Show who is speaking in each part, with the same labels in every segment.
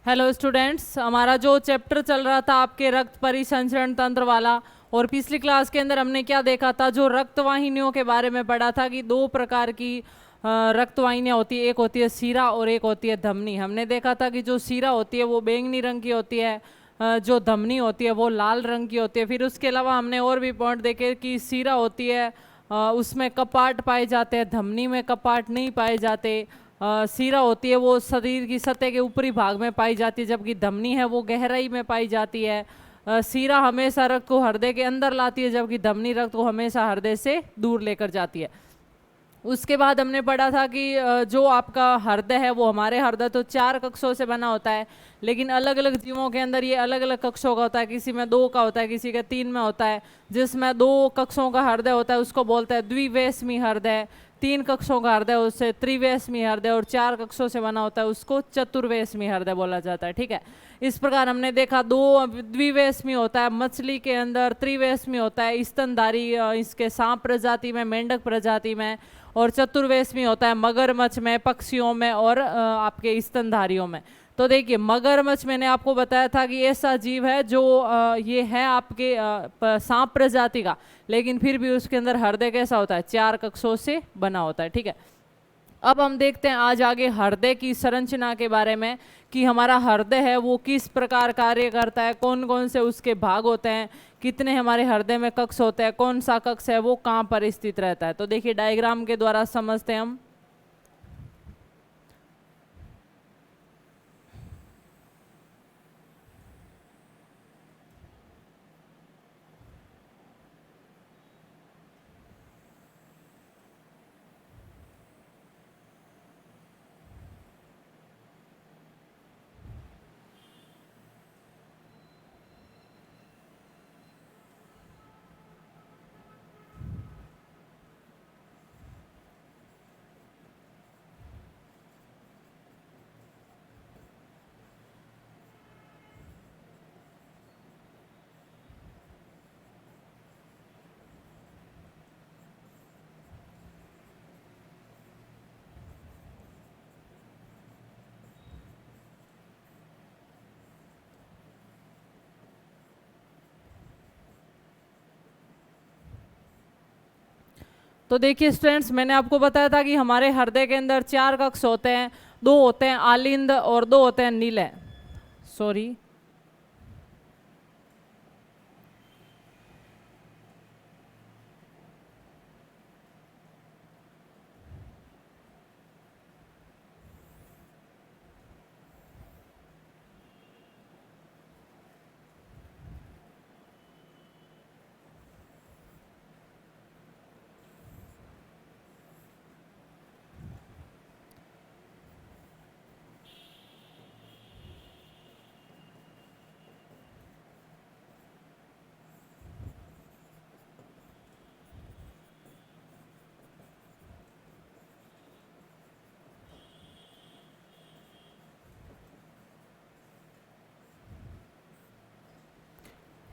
Speaker 1: Hello students, हमारा जो chapter चल रहा था आपके रक्त परिसंचरण तंत्र वाला, और पिछली क्लास के अंदर हमने क्या देखा था, जो रक्त वाहिनियों के बारे में पढ़ा था कि दो प्रकार की रक्त वाहिनियाँ होती है। एक होती है सीरा और एक होती है धमनी। हमने देखा था कि जो सीरा होती है वो बैंगनी रंग की होती है, जो धमनी होती है वो लाल रंग की होती है। फिर उसके अलावा हमने और भी पॉइंट देखे कि सीरा होती है उसमें कपाट पाए जाते हैं, धमनी में कपाट नहीं पाए जाते। सीरा होती है वो शरीर की सतह के ऊपरी भाग में पाई जाती है, जबकि धमनी है वो गहराई में पाई जाती है। सीरा हमेशा रक्त को हृदय के अंदर लाती है, जबकि धमनी रक्त को हमेशा हृदय से दूर लेकर जाती है। उसके बाद हमने पढ़ा था कि जो आपका हृदय है वो हमारे हृदय तो 4 कक्षों से बना होता है, लेकिन अलग अलग जीवों के अंदर ये अलग अलग कक्षों का होता है। किसी में 2 का होता है, किसी के 3 में होता है। जिसमें 2 कक्षों का हृदय होता है उसको बोलते हैं द्विवेशमी हृदय, 3 कक्षों का हृदय उसे त्रिवेशमी हृदय, और 4 कक्षों से बना होता है उसको चतुर्वेशमी हृदय बोला जाता है। ठीक है, इस प्रकार हमने देखा 2 द्विवेशमी होता है मछली के अंदर, त्रिवेशमी होता है स्तनधारी इसके सांप प्रजाति में, मेंढक प्रजाति में, और चतुर्वेशमी होता है मगरमच्छ में, पक्षियों में और आपके स्तनधारियों में। तो देखिए मगरमच्छ मैंने आपको बताया था कि ऐसा जीव है जो ये है आपके सांप प्रजाति का, लेकिन फिर भी उसके अंदर हृदय कैसा होता है, 4 कक्षों से बना होता है। ठीक है, अब हम देखते हैं आज आगे हृदय की संरचना के बारे में कि हमारा हृदय है वो किस प्रकार कार्य करता है, कौन कौन से उसके भाग होते हैं, कितने हमारे हृदय में कक्ष होते हैं, कौन सा कक्ष है वो कहाँ पर स्थित रहता है। तो देखिए डायग्राम के द्वारा समझते हैं हम। तो देखिए स्टूडेंट्स, मैंने आपको बताया था कि हमारे हृदय के अंदर 4 कक्ष होते हैं। 2 होते हैं आलिंद और 2 होते हैं नीलय। सॉरी,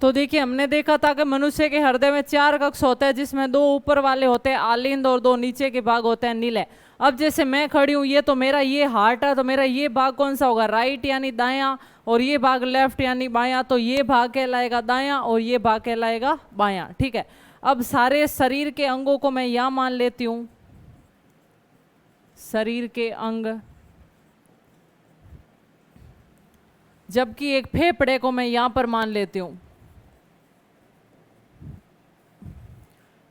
Speaker 1: तो देखिए हमने देखा था कि मनुष्य के हृदय में 4 कक्ष होते हैं, जिसमें 2 ऊपर वाले होते हैं आलिंद और 2 नीचे के भाग होते हैं नीलय। अब जैसे मैं खड़ी हूँ, ये तो मेरा ये हार्ट है, तो मेरा ये भाग कौन सा होगा, राइट यानी दायां, और ये भाग लेफ्ट यानी बायां। तो ये भाग कहलाएगा दायां और ये भाग कहलाएगा बायां। ठीक है, अब सारे शरीर के अंगों को मैं यहाँ मान लेती हूँ, शरीर के अंग, जबकि एक फेफड़े को मैं यहाँ पर मान लेती हूँ।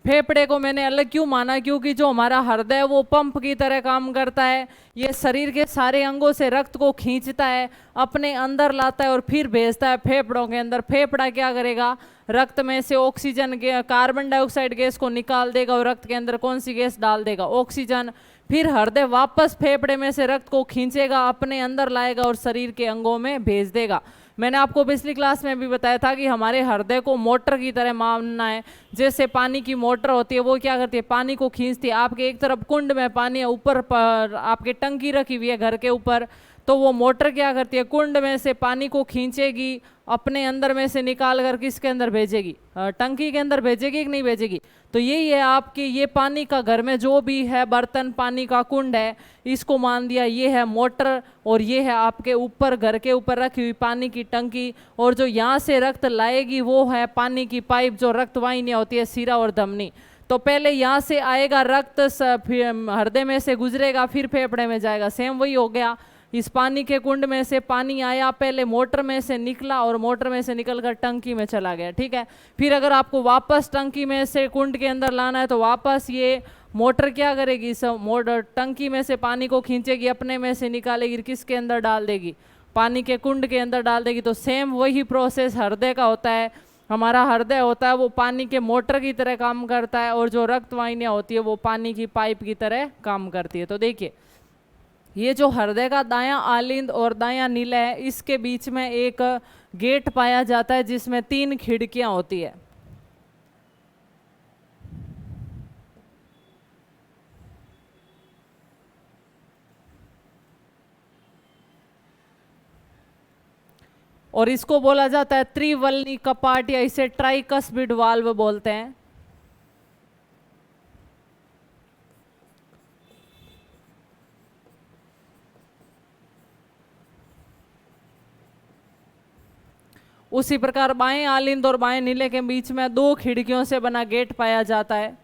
Speaker 1: फेफड़े को मैंने अलग क्यों माना, क्योंकि जो हमारा हृदय है वो पंप की तरह काम करता है। ये शरीर के सारे अंगों से रक्त को खींचता है, अपने अंदर लाता है और फिर भेजता है फेफड़ों के अंदर। फेफड़ा क्या करेगा, रक्त में से ऑक्सीजन के कार्बन डाइऑक्साइड गैस को निकाल देगा और रक्त के अंदर कौन सी गैस डाल देगा, ऑक्सीजन। फिर हृदय वापस फेफड़े में से रक्त को खींचेगा, अपने अंदर लाएगा और शरीर के अंगों में भेज देगा। मैंने आपको पिछली क्लास में भी बताया था कि हमारे हृदय को मोटर की तरह मानना है। जैसे पानी की मोटर होती है, वो क्या करती है, पानी को खींचती है। आपके एक तरफ कुंड में पानी है, ऊपर पर आपके टंकी रखी हुई है घर के ऊपर, तो वो मोटर क्या करती है, कुंड में से पानी को खींचेगी, अपने अंदर में से निकाल कर किसके अंदर भेजेगी, टंकी के अंदर भेजेगी कि नहीं भेजेगी। तो यही है आपके, ये पानी का घर में जो भी है बर्तन, पानी का कुंड है, इसको मान दिया ये है मोटर, और ये है आपके ऊपर घर के ऊपर रखी हुई पानी की टंकी, और जो यहाँ से रक्त लाएगी वो है पानी की पाइप, जो रक्त वाहिनियाँ होती है सीरा और धमनी। तो पहले यहाँ से आएगा रक्त, हृदय में से गुजरेगा, फिर फेफड़े में जाएगा। सेम वही हो गया, इस पानी के कुंड में से पानी आया, पहले मोटर में से निकला और मोटर में से निकलकर टंकी में चला गया, ठीक है। फिर अगर आपको वापस टंकी में से कुंड के अंदर लाना है तो वापस ये मोटर क्या करेगी, सब मोटर टंकी में से पानी को खींचेगी, अपने में से निकालेगी, किसके अंदर डाल देगी, पानी के कुंड के अंदर डाल देगी। तो सेम वही प्रोसेस हृदय का होता है। हमारा हृदय होता है वो पानी के मोटर की तरह काम करता है, और जो रक्त वाहिनियाँ होती है वो पानी की पाइप की तरह काम करती है। तो देखिए, ये जो हृदय का दायां आलिंद और दायां नीला है, इसके बीच में एक गेट पाया जाता है जिसमें 3 खिड़कियां होती है। और इसको बोला जाता है त्रिवल्नी कपाट, या इसे ट्राइकस्पिड वाल्व बोलते हैं। उसी प्रकार बाएं आलिंद और बाएं नीले के बीच में 2 खिड़कियों से बना गेट पाया जाता है।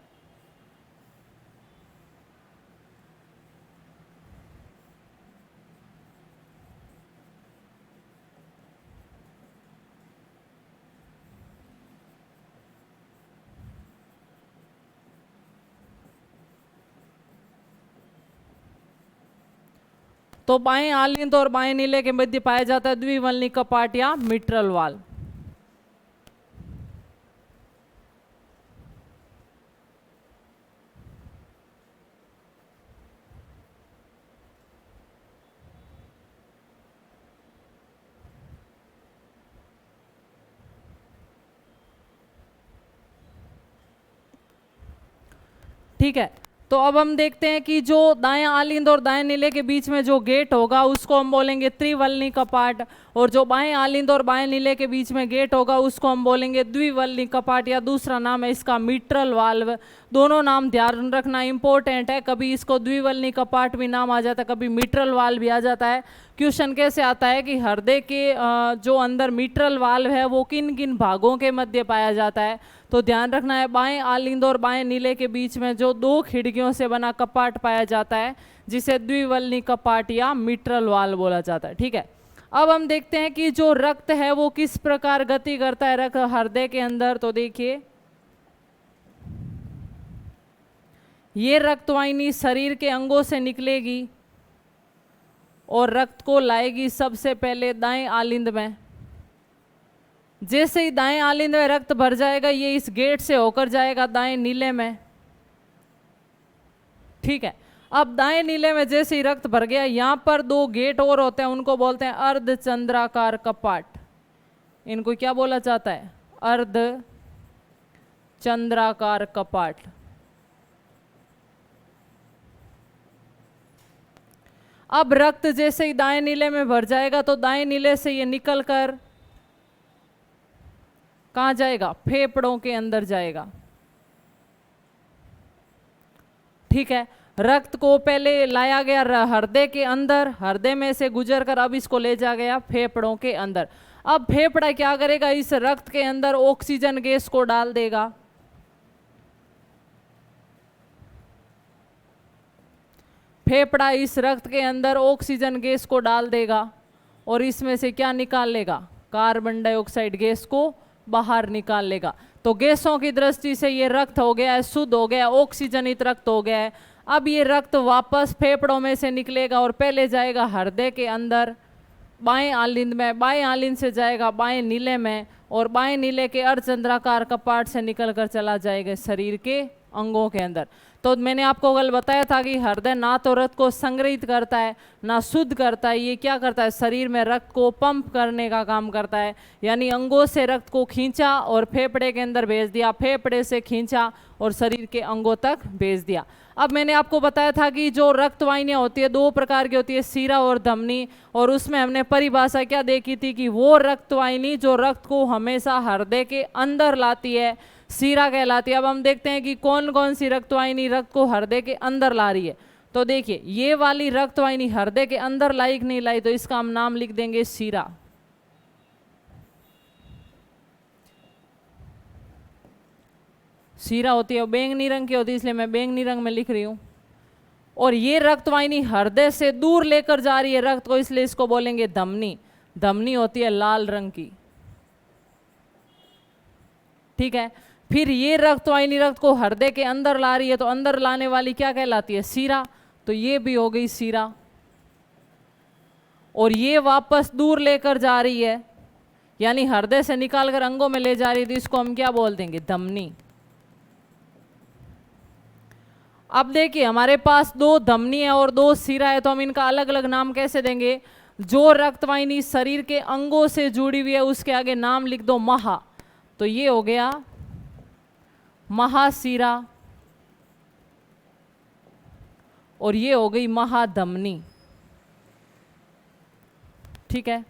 Speaker 1: तो बाएं आलिंद और बाएं नीले के मध्य पाया जाता है द्विवल्नी कपाट या मिट्रल वाल्व। ठीक है, तो अब हम देखते हैं कि जो दाएं आलिंद और दाएं नीले के बीच में जो गेट होगा उसको हम बोलेंगे त्रिवल्नी कपाट, और जो बाएं आलिंद और बाएं नीले के बीच में गेट होगा उसको हम बोलेंगे द्विवल्नी कपाट, या दूसरा नाम है इसका मिट्रल वाल्व। दोनों नाम ध्यान रखना इंपॉर्टेंट है, कभी इसको द्विवल्नी कपाट भी नाम आ जाता है, कभी मिट्रल वाल्व भी आ जाता है। क्वेश्चन कैसे आता है कि हृदय के जो अंदर मिट्रल वाल्व है वो किन किन भागों के मध्य पाया जाता है। तो ध्यान रखना है, बाएं आलिंद और बाएं नीले के बीच में जो 2 खिड़कियों से बना कपाट पाया जाता है जिसे द्विवल्नी कपाट या मिट्रल वाल्व बोला जाता है, ठीक है। अब हम देखते हैं कि जो रक्त है वो किस प्रकार गति करता है रक्त हृदय के अंदर। तो देखिए, ये रक्तवाहिनी शरीर के अंगों से निकलेगी और रक्त को लाएगी सबसे पहले दाएं आलिंद में। जैसे ही दाएं आलिंद में रक्त भर जाएगा ये इस गेट से होकर जाएगा दाएं नीले में, ठीक है। अब दाएं नीले में जैसे ही रक्त भर गया, यहां पर 2 गेट और होते हैं, उनको बोलते हैं अर्धचंद्राकार कपाट। इनको क्या बोला जाता है, अर्धचंद्राकार कपाट। अब रक्त जैसे ही दाएं नीले में भर जाएगा तो दाएं नीले से ये निकलकर कहाँ जाएगा, फेफड़ों के अंदर जाएगा, ठीक है। रक्त को पहले लाया गया हृदय के अंदर, हृदय में से गुजरकर अब इसको ले जा गया फेफड़ों के अंदर। अब फेफड़ा क्या करेगा, इस रक्त के अंदर ऑक्सीजन गैस को डाल देगा। फेफड़ा इस रक्त के अंदर ऑक्सीजन गैस को डाल देगा और इसमें से क्या निकाल लेगा, कार्बन डाइऑक्साइड गैस को बाहर निकाल लेगा। तो गैसों की दृष्टि से ये रक्त हो गया है, शुद्ध हो गया, ऑक्सीजनित रक्त हो गया है। अब ये रक्त वापस फेफड़ों में से निकलेगा और पहले जाएगा हृदय के अंदर बाएं आलिंद में, बाएं आलिंद से जाएगा बाएं नीले में, और बाएं नीले के अर्धचंद्राकार कपाट से निकलकर चला जाएगा शरीर के अंगों के अंदर। तो मैंने आपको कल बताया था कि हृदय ना तो रक्त को संग्रहित करता है ना शुद्ध करता है, ये क्या करता है, शरीर में रक्त को पंप करने का काम करता है। यानी अंगों से रक्त को खींचा और फेफड़े के अंदर भेज दिया, फेफड़े से खींचा और शरीर के अंगों तक भेज दिया। अब मैंने आपको बताया था कि जो रक्त वाहिनियाँ होती है 2 प्रकार की होती है, सीरा और धमनी, और उसमें हमने परिभाषा क्या देखी थी कि वो रक्त वाहिनी जो रक्त को हमेशा हृदय के अंदर लाती है, सीरा कहलाती है। अब हम देखते हैं कि कौन कौन सी रक्तवाहिनी रक्त को हृदय के अंदर ला रही है। तो देखिए ये वाली रक्तवाहिनी हृदय के अंदर लाई कि नहीं लाई, तो इसका हम नाम लिख देंगे सीरा। सीरा होती है बैंगनी रंग की होती है, इसलिए मैं बैंगनी रंग में लिख रही हूं। और ये रक्तवाहिनी हृदय से दूर लेकर जा रही है रक्त को, इसलिए इसको बोलेंगे धमनी। धमनी होती है लाल रंग की, ठीक है। फिर ये रक्तवाहिनी रक्त को हृदय के अंदर ला रही है, तो अंदर लाने वाली क्या कहलाती है? सीरा। तो ये भी हो गई सीरा। और ये वापस दूर लेकर जा रही है, यानी हृदय से निकालकर अंगों में ले जा रही है, तो इसको हम क्या बोल देंगे? धमनी। अब देखिए हमारे पास दो धमनी है और दो सीरा है, तो हम इनका अलग अलग नाम कैसे देंगे? जो रक्तवाहिनी शरीर के अंगों से जुड़ी हुई है उसके आगे नाम लिख दो महा। तो ये हो गया महासीरा और ये हो गई महाधमनी, ठीक है।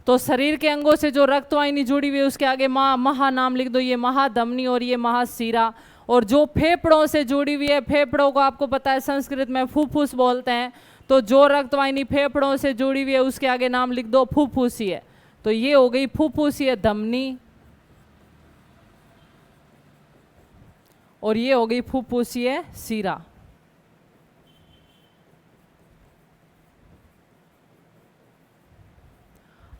Speaker 1: तो शरीर के अंगों से जो रक्तवाहिनी जुड़ी हुई है उसके आगे महा नाम लिख दो, ये महाधमनी और ये महासीरा। और जो फेफड़ों से जुड़ी हुई है, फेफड़ों को आपको पता है संस्कृत में फुफ्फुस बोलते हैं, तो जो रक्तवाहिनी फेफड़ों से जुड़ी हुई है उसके आगे नाम लिख दो फुफ्फुसीय। तो ये हो गई फुफ्फुसीय धमनी और ये हो गई फुफ्फुसीय सीरा।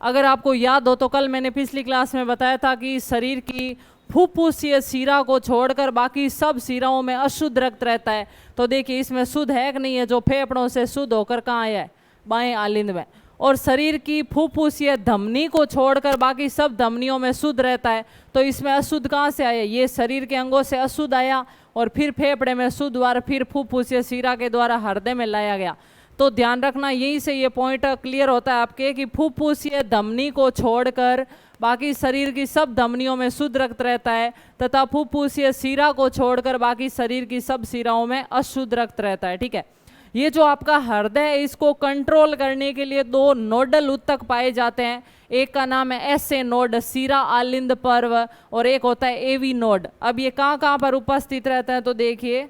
Speaker 1: अगर आपको याद हो तो कल मैंने पिछली क्लास में बताया था कि शरीर की फुफ्फुसीय सीरा को छोड़कर बाकी सब सीराओं में अशुद्ध रक्त रहता है। तो देखिए इसमें शुद्ध है कि नहीं है? जो फेफड़ों से शुद्ध होकर कहाँ आया है? बाएं आलिंद में। और शरीर की फुफ्फुसीय धमनी को छोड़कर बाकी सब धमनियों में शुद्ध रहता है, तो इसमें अशुद्ध कहाँ से आया? ये शरीर के अंगों से अशुद्ध आया और फिर फेफड़े में शुद्ध और फिर फुफ्फुसीय सीरा के द्वारा हृदय में लाया गया। तो ध्यान रखना, यहीं से ये पॉइंट क्लियर होता है आपके कि फुफ्फुसीय धमनी को छोड़कर बाकी शरीर की सब धमनियों में शुद्ध रक्त रहता है, तथा फुफ्फुसीय सीरा को छोड़कर बाकी शरीर की सब सीराओं में अशुद्ध रक्त रहता है, ठीक है। ये जो आपका हृदय है इसको कंट्रोल करने के लिए दो नोडल ऊतक पाए जाते हैं। एक का नाम है एसए नोड, सीरा आलिंद पर्व, और एक होता है एवी नोड। अब ये कहाँ कहाँ पर उपस्थित रहता है? तो देखिए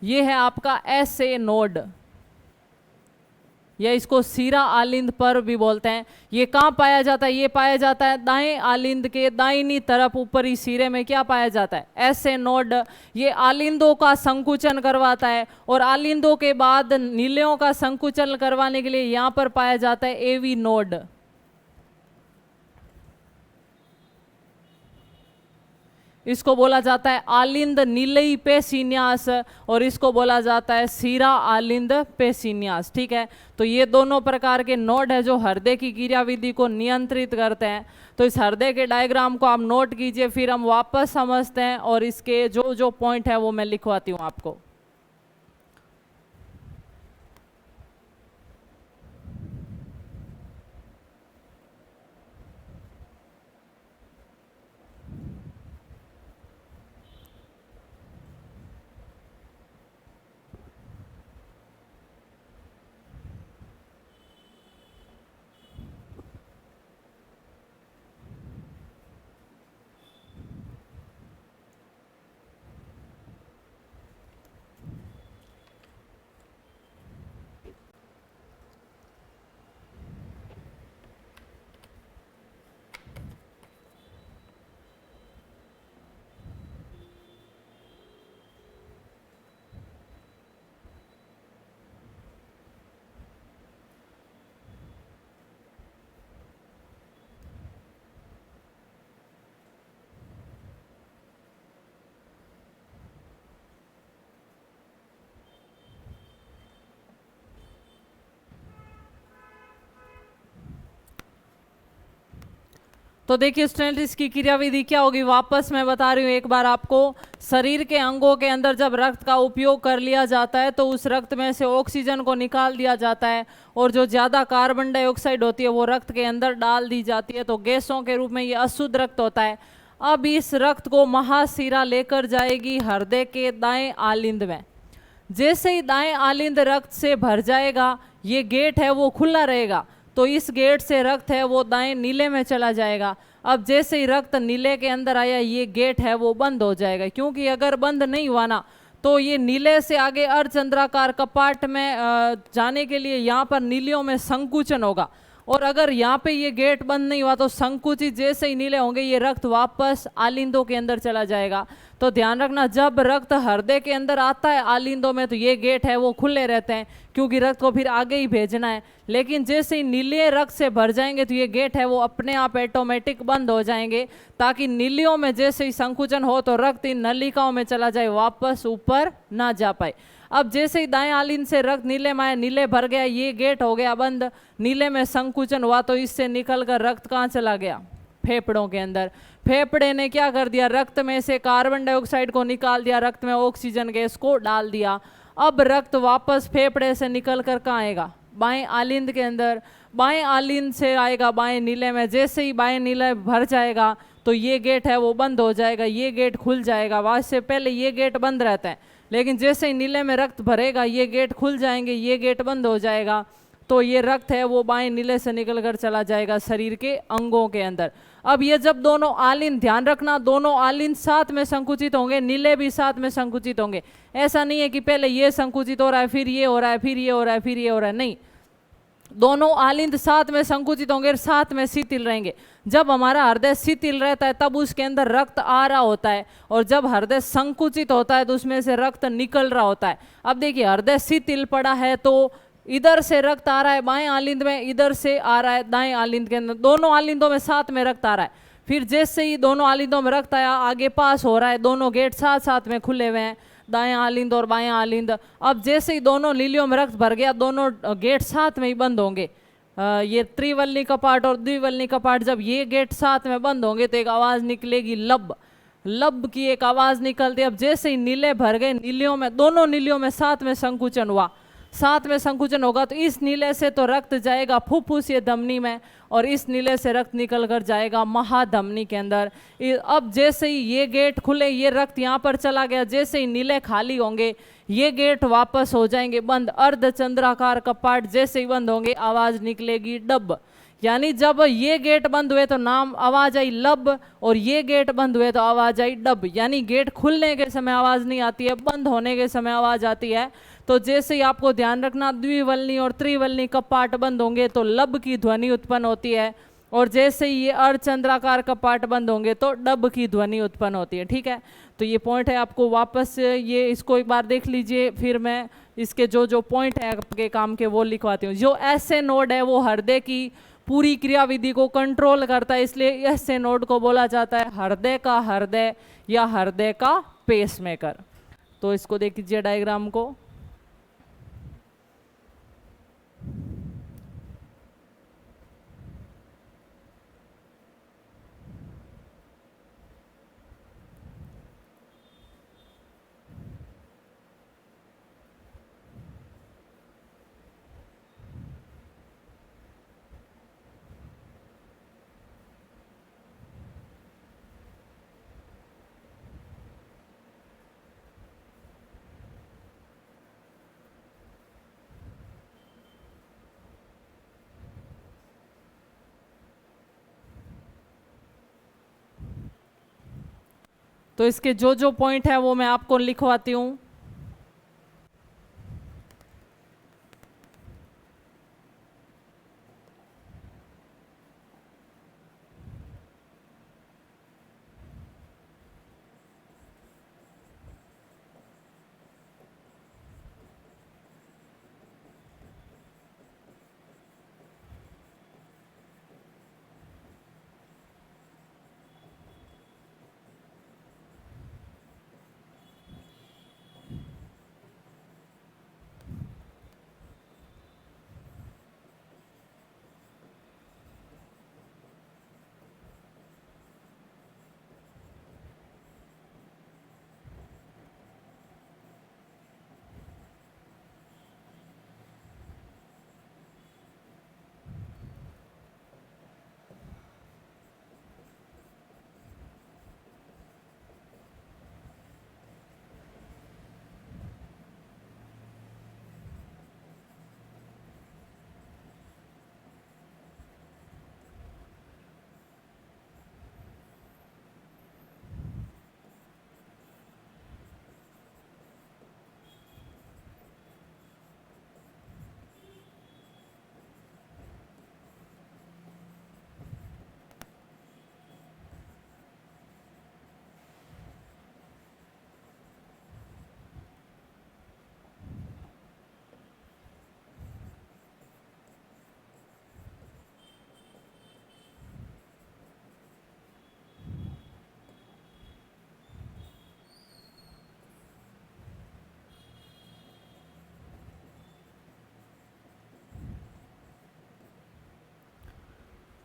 Speaker 1: ये है आपका एसए नोड, या इसको सीरा आलिंद पर्व भी बोलते हैं। ये कहाँ पाया जाता है? ये पाया जाता है दाएं आलिंद के दाहिनी तरफ ऊपरी सीरे में। क्या पाया जाता है? ऐसे नोड। ये आलिंदों का संकुचन करवाता है, और आलिंदों के बाद नीलियों का संकुचन करवाने के लिए यहाँ पर पाया जाता है एवी नोड। इसको बोला जाता है आलिंद नीलई पेशीन्यास, और इसको बोला जाता है सीरा आलिंद पेशीन्यास, ठीक है। तो ये दोनों प्रकार के नोड है जो हृदय की क्रियाविधि को नियंत्रित करते हैं। तो इस हृदय के डायग्राम को आप नोट कीजिए, फिर हम वापस समझते हैं और इसके जो जो पॉइंट है वो मैं लिखवाती हूँ आपको। तो देखिए स्टूडेंट इसकी क्रियाविधि क्या होगी, वापस मैं बता रही हूँ एक बार आपको। शरीर के अंगों के अंदर जब रक्त का उपयोग कर लिया जाता है तो उस रक्त में से ऑक्सीजन को निकाल दिया जाता है, और जो ज़्यादा कार्बन डाइऑक्साइड होती है वो रक्त के अंदर डाल दी जाती है। तो गैसों के रूप में ये अशुद्ध रक्त होता है। अब इस रक्त को महाशिरा लेकर जाएगी हृदय के दाएं आलिंद में। जैसे ही दाएं आलिंद रक्त से भर जाएगा, ये गेट है वो खुला रहेगा, तो इस गेट से रक्त है वो दाएं नीले में चला जाएगा। अब जैसे ही रक्त नीले के अंदर आया, ये गेट है वो बंद हो जाएगा, क्योंकि अगर बंद नहीं हुआ ना तो ये नीले से आगे अर्धचंद्राकार कपाट में जाने के लिए यहाँ पर नीलियों में संकुचन होगा, और अगर यहाँ पे ये गेट बंद नहीं हुआ तो संकुचित जैसे ही नीले होंगे ये रक्त वापस आलिंदों के अंदर चला जाएगा। तो ध्यान रखना, जब रक्त हृदय के अंदर आता है आलिंदों में तो ये गेट है वो खुले रहते हैं, क्योंकि रक्त को फिर आगे ही भेजना है। लेकिन जैसे ही नीले रक्त से भर जाएंगे तो ये गेट है वो अपने आप ऑटोमेटिक बंद हो जाएंगे, ताकि नीलियों में जैसे ही संकुचन हो तो रक्त इन नलिकाओं में चला जाए, वापस ऊपर ना जा पाए। अब जैसे ही दाएं आलिंद से रक्त नीले में आया, नीले भर गया, ये गेट हो गया बंद, नीले में संकुचन हुआ तो इससे निकलकर रक्त कहाँ चला गया? फेफड़ों के अंदर। फेफड़े ने क्या कर दिया? रक्त में से कार्बन डाइऑक्साइड को निकाल दिया, रक्त में ऑक्सीजन गैस को डाल दिया। अब रक्त वापस फेफड़े से निकल कर कहाँ आएगा? बाएं आलिंद के अंदर। बाएं आलिंद से आएगा बाएं नीले में। जैसे ही बाएं नीले भर जाएगा तो ये गेट है वो बंद हो जाएगा, ये गेट खुल जाएगा। वहाँ से पहले ये गेट बंद रहता है, लेकिन जैसे ही नीले में रक्त भरेगा ये गेट खुल जाएंगे, ये गेट बंद हो जाएगा, तो ये रक्त है वो बाएं नीले से निकल कर चला जाएगा शरीर के अंगों के अंदर। अब ये जब दोनों आलिंद, ध्यान रखना, दोनों आलिंद साथ में संकुचित होंगे, नीले भी साथ में संकुचित होंगे। ऐसा नहीं है कि पहले ये संकुचित हो रहा है फिर ये हो रहा है फिर ये हो रहा है फिर ये हो रहा है, नहीं, दोनों आलिंद साथ में संकुचित होंगे और साथ में शिथिल रहेंगे। जब हमारा हृदय शिथिल रहता है तब उसके अंदर रक्त आ रहा होता है, और जब हृदय संकुचित होता है तो उसमें से रक्त निकल रहा होता है। अब देखिए, हृदय शिथिल पड़ा है तो इधर से रक्त आ रहा है बाएं आलिंद में, इधर से आ रहा है दाएं आलिंद के अंदर, दोनों आलिंदों में साथ में रक्त आ रहा है। फिर जैसे ही दोनों आलिंदों में रक्त आया, आगे पास हो रहा है, दोनों गेट साथ साथ में खुले हुए हैं, दाएं आलिंद और बाएं आलिंद। अब जैसे ही दोनों लीलियों में रक्त भर गया, दोनों गेट साथ में ही बंद होंगे। ये त्रिवल्ली कपाट और द्विवल्ली कपाट, जब ये गेट साथ में बंद होंगे तो एक आवाज़ निकलेगी, लब लब की एक आवाज़ निकलती है। अब जैसे ही नीले भर गए, नीलियों में, दोनों नीलियों में साथ में संकुचन हुआ, साथ में संकुचन होगा तो इस नीले से तो रक्त जाएगा फुफ्फुसीय धमनी में, और इस नीले से रक्त निकल कर जाएगा महाधमनी के अंदर। अब जैसे ही ये गेट खुले, ये रक्त यहाँ पर चला गया, जैसे ही नीले खाली होंगे ये गेट वापस हो जाएंगे बंद। अर्धचंद्राकार कपाट जैसे ही बंद होंगे आवाज निकलेगी डब। यानी जब ये गेट बंद हुए तो नाम आवाज आई लब, और ये गेट बंद हुए तो आवाज आई डब। यानी गेट खुलने के समय आवाज नहीं आती है, बंद होने के समय आवाज आती है। तो जैसे ही आपको ध्यान रखना, द्विवल्नी और त्रिवल्नी कपाट बंद होंगे तो लब की ध्वनि उत्पन्न होती है, और जैसे ही ये अर्धचंद्राकार कपाट बंद होंगे तो डब की ध्वनि उत्पन्न होती है। ठीक है, तो ये पॉइंट है, आपको वापस ये इसको एक बार देख लीजिए, फिर मैं इसके जो जो पॉइंट है आपके काम के वो लिखवाती हूँ। जो ऐसे नोड है वो हृदय की पूरी क्रियाविधि को कंट्रोल करता है, इसलिए ऐसे नोड को बोला जाता है हृदय का हृदय या हृदय का पेसमेकर। तो इसको देख लीजिए डायग्राम को। तो इसके जो जो पॉइंट है वो मैं आपको लिखवाती हूँ।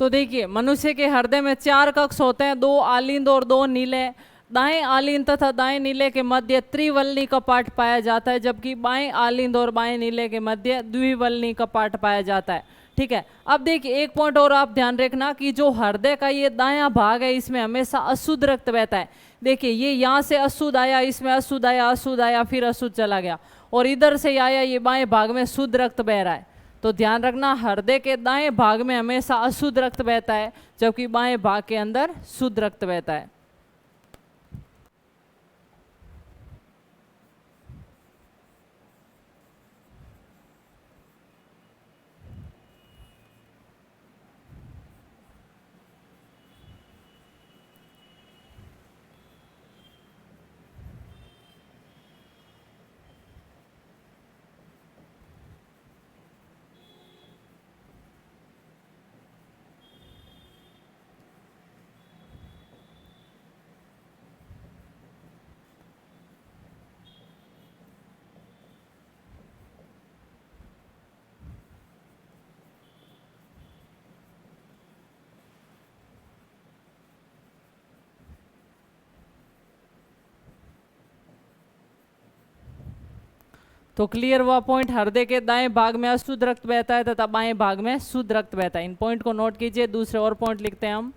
Speaker 1: तो देखिए मनुष्य के हृदय में 4 कक्ष होते हैं, 2 आलिंद और 2 नीले। दाएं आलिंद तथा दाएं नीले के मध्य त्रिवलनी कपाट पाया जाता है, जबकि बाएं आलिंद और बाएं नीले के मध्य द्विवलनी कपाट पाया जाता है। ठीक है, अब देखिए एक पॉइंट और आप ध्यान रखना कि जो हृदय का ये दायां भाग है इसमें हमेशा अशुद्ध रक्त बहता है। देखिए ये यहाँ से अशुद्ध आया, इसमें अशुद्ध आया, अशुद्ध आया, फिर अशुद्ध चला गया, और इधर से आया ये बाएं भाग में शुद्ध रक्त बह रहा है। तो ध्यान रखना हृदय के दाएं भाग में हमेशा अशुद्ध रक्त बहता है, जबकि बाएं भाग के अंदर शुद्ध रक्त बहता है। तो क्लियर हुआ पॉइंट, हृदय के दाएं भाग में अशुद्ध रक्त बहता है तथा बाएं भाग में शुद्ध रक्त बहता है। इन पॉइंट को नोट कीजिए। दूसरे और पॉइंट लिखते हैं हम।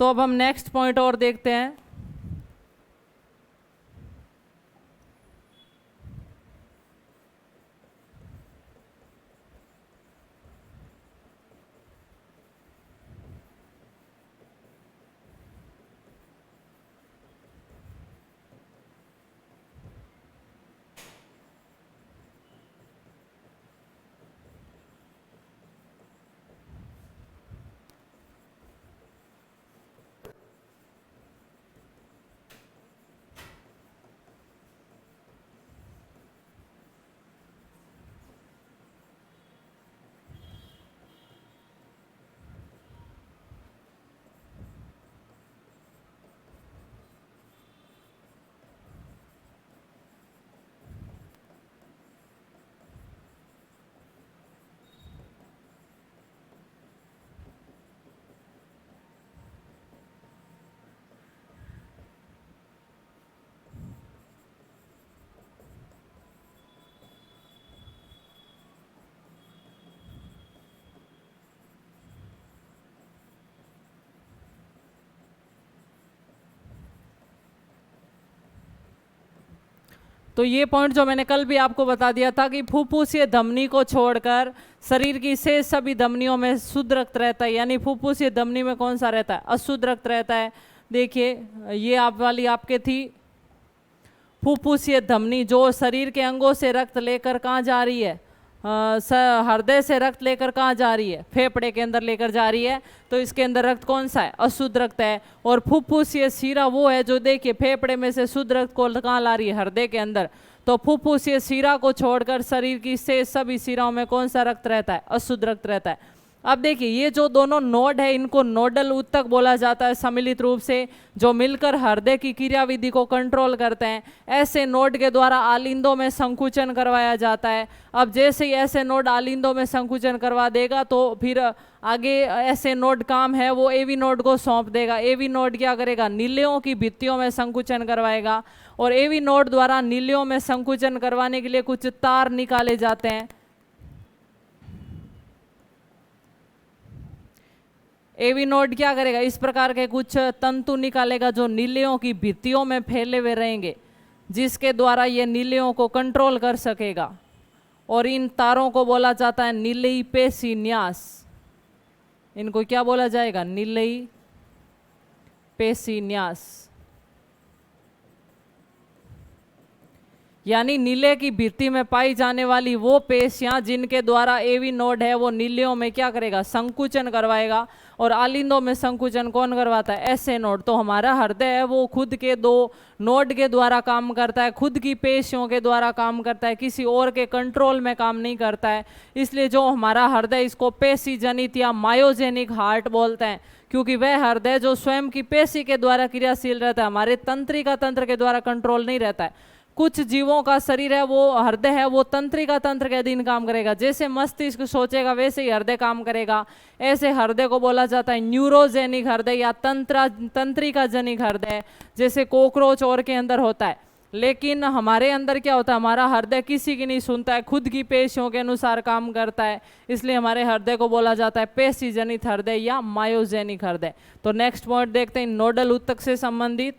Speaker 1: तो अब हम नेक्स्ट पॉइंट और देखते हैं। तो ये पॉइंट जो मैंने कल भी आपको बता दिया था कि फुफ्फुसीय धमनी को छोड़कर शरीर की शेष सभी धमनियों में शुद्ध रक्त रहता है, यानी फुफ्फुसीय धमनी में कौन सा रहता है? अशुद्ध रक्त रहता है। देखिए ये आप वाली आपके थी फुफ्फुसीय धमनी, जो शरीर के अंगों से रक्त लेकर कहाँ जा रही है? हृदय से रक्त लेकर कहाँ जा रही है? फेफड़े के अंदर लेकर जा रही है। तो इसके अंदर रक्त कौन सा है? अशुद्ध रक्त है। और फुफ्फुसीय शिरा वो है जो देखिए फेफड़े में से शुद्ध रक्त को कहाँ ला रही है? हृदय के अंदर। तो फुफ्फुसीय शिरा को छोड़कर शरीर की से सभी शिराओं में कौन सा रक्त रहता है? अशुद्ध रक्त रहता है। अब देखिए ये जो दोनों नोड है इनको नोडल ऊतक बोला जाता है सम्मिलित रूप से, जो मिलकर हृदय की क्रियाविधि को कंट्रोल करते हैं। ऐसे नोड के द्वारा आलिंदों में संकुचन करवाया जाता है। अब जैसे ही ऐसे नोड आलिंदों में संकुचन करवा देगा तो फिर आगे ऐसे नोड काम है वो एवी नोड को सौंप देगा। एवी नोड क्या करेगा? नीलियों की भित्तियों में संकुचन करवाएगा। और एवी नोड द्वारा नीलियों में संकुचन करवाने के लिए कुछ तार निकाले जाते हैं। एवी नोड क्या करेगा? इस प्रकार के कुछ तंतु निकालेगा जो नीलियों की भित्तियों में फैले हुए रहेंगे, जिसके द्वारा ये नीलियों को कंट्रोल कर सकेगा। और इन तारों को बोला जाता है नीलई पेशीन्यास। इनको क्या बोला जाएगा? नीलई पेशीन्यास, यानी नीले की भित्ति में पाई जाने वाली वो पेशियां जिनके द्वारा एवी नोड है वो नीलियों में क्या करेगा? संकुचन करवाएगा। और आलिंदों में संकुचन कौन करवाता है? ऐसे नोड। तो हमारा हृदय है वो खुद के दो नोड के द्वारा काम करता है, खुद की पेशियों के द्वारा काम करता है, किसी और के कंट्रोल में काम नहीं करता है। इसलिए जो हमारा हृदय, इसको पेशी जनित या मायोजेनिक हार्ट बोलते हैं, क्योंकि वह हृदय जो स्वयं की पेशी के द्वारा क्रियाशील रहता है, हमारे तंत्रिका तंत्र के द्वारा कंट्रोल नहीं रहता है। कुछ जीवों का शरीर है वो हृदय है वो तंत्रिका तंत्र के अधीन काम करेगा, जैसे मस्तिष्क सोचेगा वैसे ही हृदय काम करेगा। ऐसे हृदय को बोला जाता है न्यूरोजेनिक हृदय या तंत्रिका जनिक हृदय, जैसे कॉकरोच और के अंदर होता है। लेकिन हमारे अंदर क्या होता है? हमारा हृदय किसी की नहीं सुनता है, खुद की पेशियों के अनुसार काम करता है। इसलिए हमारे हृदय को बोला जाता है पेशी जनित हृदय या मायोजेनिक हृदय। तो नेक्स्ट पॉइंट देखते हैं नोडल ऊतक से संबंधित।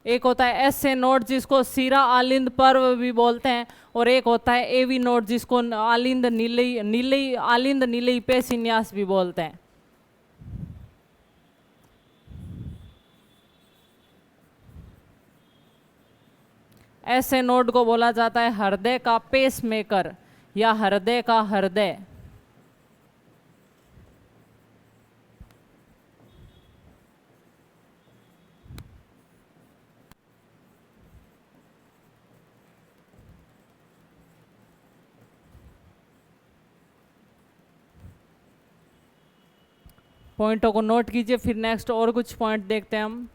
Speaker 1: एक होता है एसए नोड जिसको सीरा आलिंद पर्व भी बोलते हैं, और एक होता है एवी नोड जिसको आलिंद नीलई नीलई आलिंद नीलई पेशिन्यास भी बोलते हैं। ऐसे नोड को बोला जाता है हृदय का पेसमेकर या हृदय का हृदय। पॉइंटों को नोट कीजिए, फिर नेक्स्ट और कुछ पॉइंट देखते हैं हम।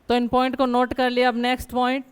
Speaker 1: तो इन पॉइंट को नोट कर लिया। अब नेक्स्ट पॉइंट,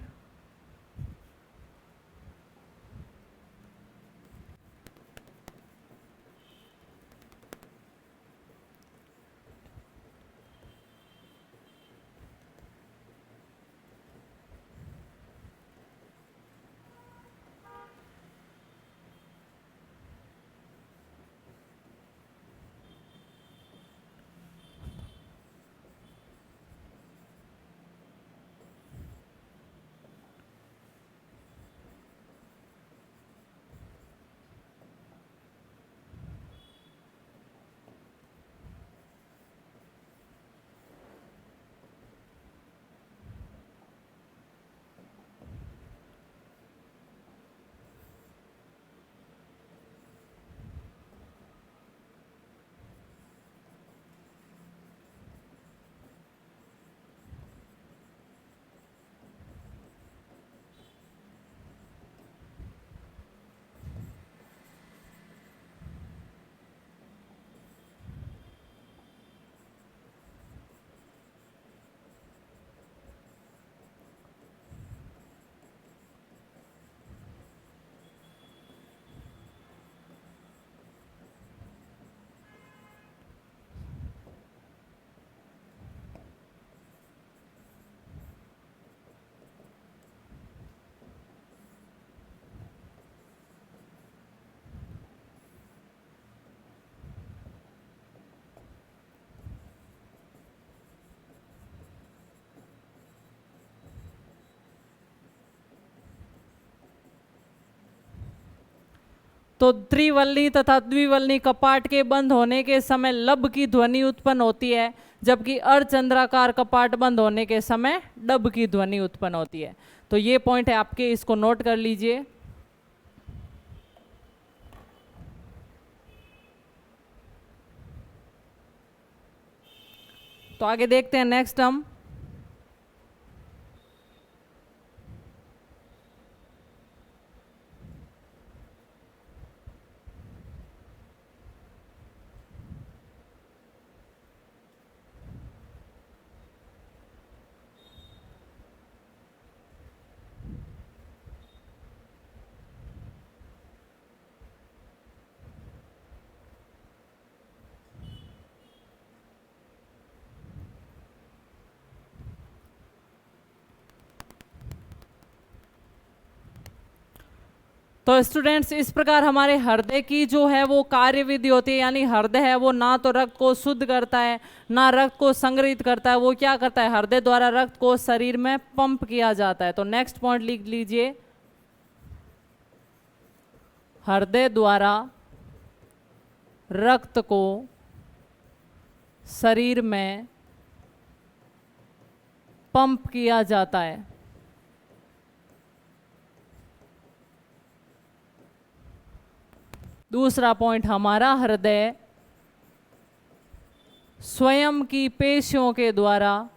Speaker 1: तो त्रिवल्नी तथा द्विवल्नी कपाट के बंद होने के समय लब की ध्वनि उत्पन्न होती है, जबकि अर्धचंद्राकार कपाट बंद होने के समय डब की ध्वनि उत्पन्न होती है। तो ये पॉइंट है आपके, इसको नोट कर लीजिए। तो आगे देखते हैं नेक्स्ट हम। तो स्टूडेंट्स, इस प्रकार हमारे हृदय की जो है वो कार्य विधि होती है, यानी हृदय है वो ना तो रक्त को शुद्ध करता है ना रक्त को संग्रहित करता है, वो क्या करता है, हृदय द्वारा रक्त को शरीर में पंप किया जाता है। तो नेक्स्ट पॉइंट लिख लीजिए, हृदय द्वारा रक्त को शरीर में पंप किया जाता है। दूसरा पॉइंट, हमारा हृदय स्वयं की पेशियों के द्वारा,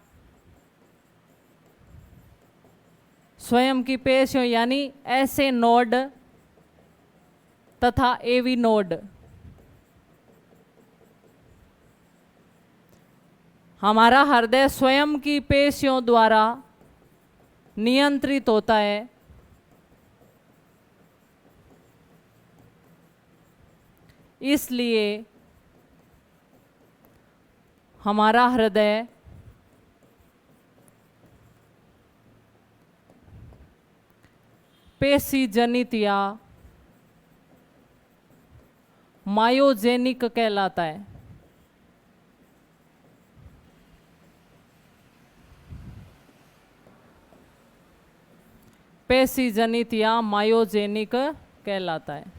Speaker 1: स्वयं की पेशियों यानी ऐसे नोड तथा एवी नोड, हमारा हृदय स्वयं की पेशियों द्वारा नियंत्रित होता है। इसलिए हमारा हृदय पेशी जनित या मायोजेनिक कहलाता है। पेशी जनित या मायोजेनिक कहलाता है।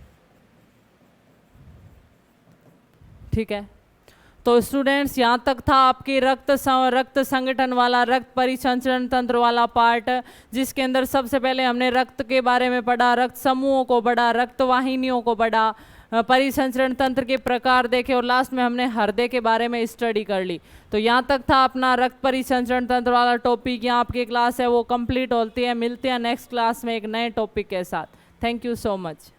Speaker 1: ठीक है, तो स्टूडेंट्स यहाँ तक था आपकी रक्त संगठन वाला, रक्त परिसंचरण तंत्र वाला पार्ट, जिसके अंदर सबसे पहले हमने रक्त के बारे में पढ़ा, रक्त समूहों को पढ़ा, रक्त वाहिनियों को पढ़ा, परिसंचरण तंत्र के प्रकार देखे और लास्ट में हमने हृदय के बारे में स्टडी कर ली। तो यहाँ तक था अपना रक्त परिसंचरण तंत्र वाला टॉपिक। यहाँ आपकी क्लास है वो कंप्लीट होती है। मिलते हैं नेक्स्ट क्लास में एक नए टॉपिक के साथ। Thank you so much.